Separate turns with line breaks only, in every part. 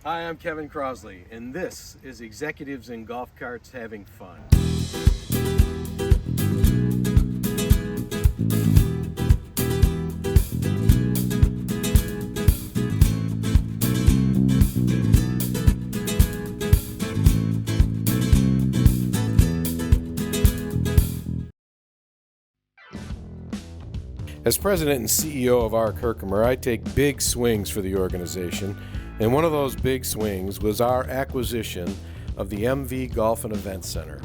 Hi, I'm Kevin Crosley, and this is Executives in Golf Carts Having Fun. As president and CEO of Arc Herkimer, I take big swings for the organization, and one of those big swings was our acquisition of the MV Golf and Event Center.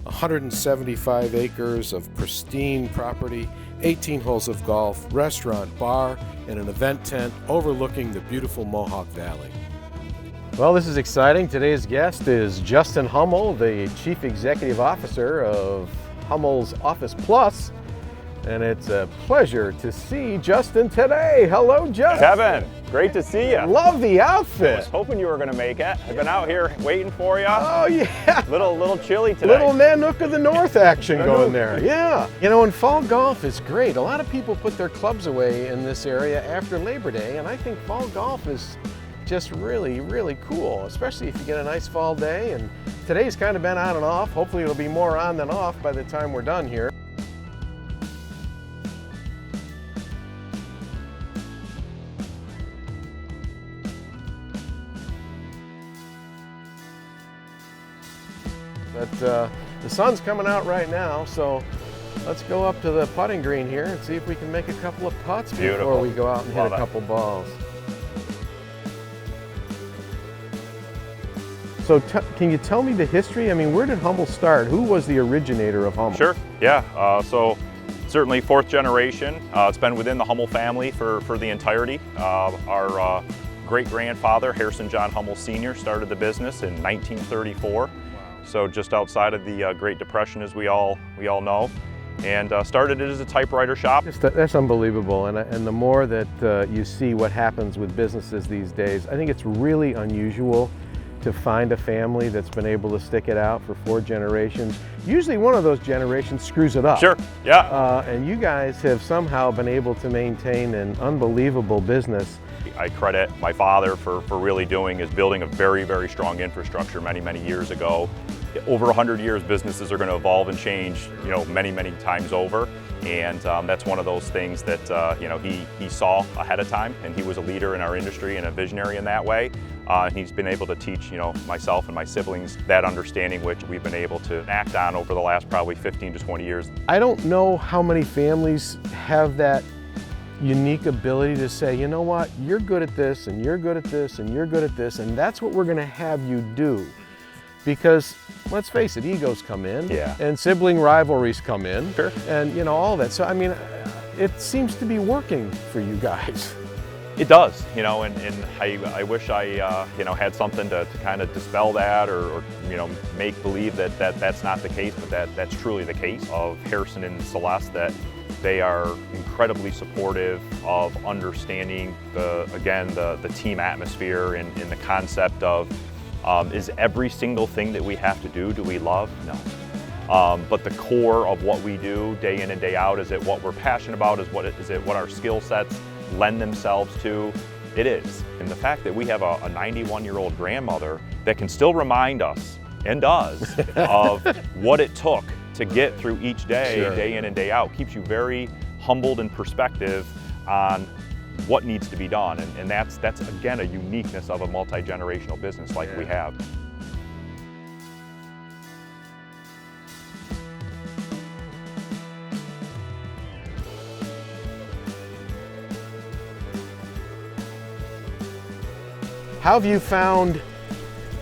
175 acres of pristine property, 18 holes of golf, restaurant, bar, and an event tent overlooking the beautiful Mohawk Valley. Well, this is exciting. Today's guest is Justin Hummel, the Chief Executive Officer of Hummel's Office Plus. And it's a pleasure to see Justin today. Hello, Justin.
Kevin, great to see you.
Love the outfit.
I was hoping you were going to make it. I've been out here waiting for you.
Oh, yeah.
Little chilly today.
Little Nanook of the North action going there. Yeah. You know, and fall golf is great. A lot of people put their clubs away in this area after Labor Day, and I think fall golf is just really, really cool, especially if you get a nice fall day. And today's kind of been on and off. Hopefully it'll be more on than off by the time we're done here. But the sun's coming out right now, so let's go up to the putting green here and see if we can make a couple of putts before we go out and hit a couple balls. So can you tell me the history? I mean, where did Hummel start? Who was the originator of Hummel?
Sure, yeah. So certainly fourth generation. It's been within the Hummel family for the entirety. Our great-grandfather, Harrison John Hummel Sr., started the business in 1934. So just outside of the Great Depression, as we all know, and started it as a typewriter shop.
That's unbelievable, and the more that you see what happens with businesses these days, I think it's really unusual to find a family that's been able to stick it out for 4 generations. Usually one of those generations screws it up.
Sure, yeah.
And you guys have somehow been able to maintain an unbelievable business.
I credit my father for really building a very, very strong infrastructure many years ago. Over 100 years, businesses are going to evolve and change, many times over. And that's one of those things that, he saw ahead of time, and he was a leader in our industry and a visionary in that way. He's been able to teach, myself and my siblings that understanding, which we've been able to act on over the last probably 15 to 20 years.
I don't know how many families have that unique ability to say, you know what, you're good at this, and you're good at this, and you're good at this, and that's what we're going to have you do. Because let's face it, egos come in, and sibling rivalries come in, and all that. So I mean, it seems to be working for you guys.
It does, and I wish I had something to kind of dispel that or make believe that that's not the case, but that's truly the case of Harrison and Celeste, that they are incredibly supportive of understanding the team atmosphere and the concept of is every single thing that we have to do we love? No. But the core of what we do day in and day out, is it what we're passionate about? Is it what our skill sets lend themselves to? It is. And the fact that we have a 91-year-old grandmother that can still remind us, and does, of what it took to get through each day, day in and day out, keeps you very humbled in perspective on what needs to be done. And that's again, a uniqueness of a multi-generational business like we have.
How have you found,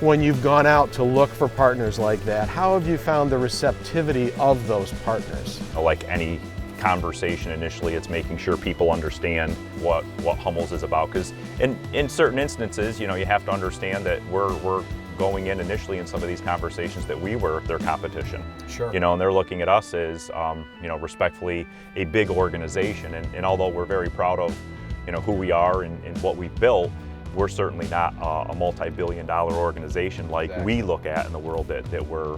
when you've gone out to look for partners like that, how have you found the receptivity of those partners?
Like any conversation, initially it's making sure people understand what Hummel's is about, because in certain instances, you have to understand that we're going in initially in some of these conversations that we were their competition.
Sure.
And they're looking at us as respectfully a big organization, and although we're very proud of who we are and what we've built, we're certainly not a multi-billion-dollar organization like we look at in the world that we're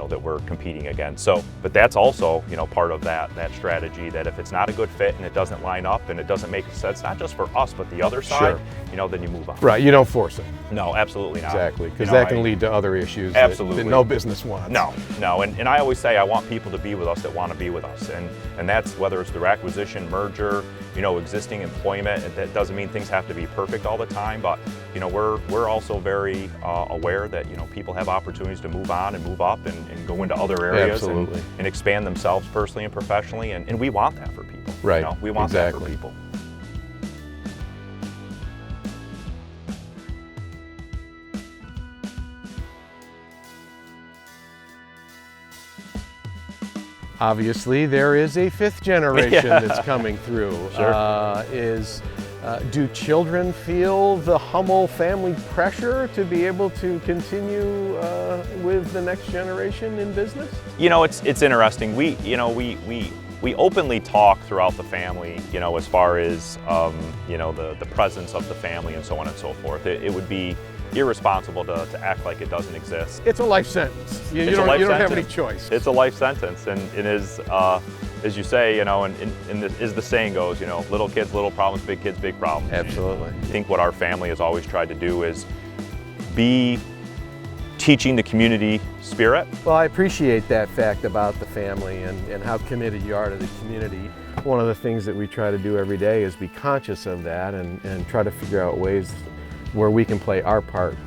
that we're competing against. So, but that's also part of that strategy, that if it's not a good fit and it doesn't line up and it doesn't make sense, not just for us but the other side, then you move on.
Right, you don't force it.
No, absolutely not.
Exactly, because that can lead to other issues that no business wants.
No, and I always say I want people to be with us that want to be with us, and that's whether it's through acquisition, merger, existing employment. That doesn't mean things have to be perfect all the time, but we're also very aware that people have opportunities to move on and move up and go into other areas and expand themselves personally and professionally, and we want that for people.
Right.
We want that for people.
Obviously, there is a fifth generation that's coming through. Do children feel the Hummel family pressure to be able to continue with the next generation in business?
It's interesting. We openly talk throughout the family, as far as the presence of the family and so on and so forth. It would be irresponsible to act like it doesn't exist.
It's a life sentence. You don't have any choice.
It's a life sentence, and it is, as you say, as the saying goes, little kids, little problems, big kids, big problems.
Absolutely.
I think what our family has always tried to do is be teaching the community spirit.
Well, I appreciate that fact about the family and how committed you are to the community. One of the things that we try to do every day is be conscious of that and try to figure out ways where we can play our part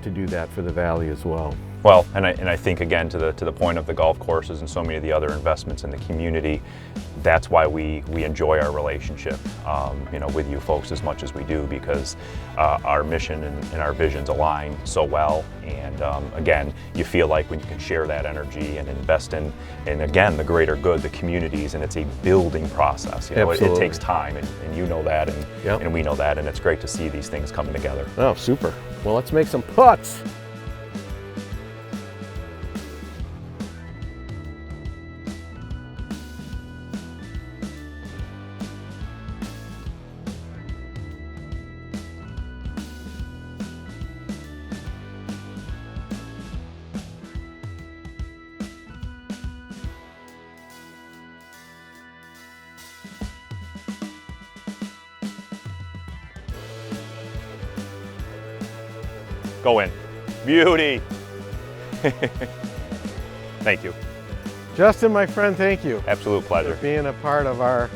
to do that for the Valley as well.
Well, and I think again to the point of the golf courses and so many of the other investments in the community, that's why we enjoy our relationship, with you folks as much as we do, because our mission and our visions align so well. And again, you feel like when you can share that energy and invest in again the greater good, the communities, and it's a building process. It takes time, and you know that, and we know that, and it's great to see these things coming together.
Oh, super. Well, let's make some putts.
Go in. Beauty. Thank you.
Justin, my friend, thank you.
Absolute pleasure.
For being a part of our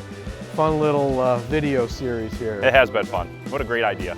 fun little video series here.
It has been fun. What a great idea.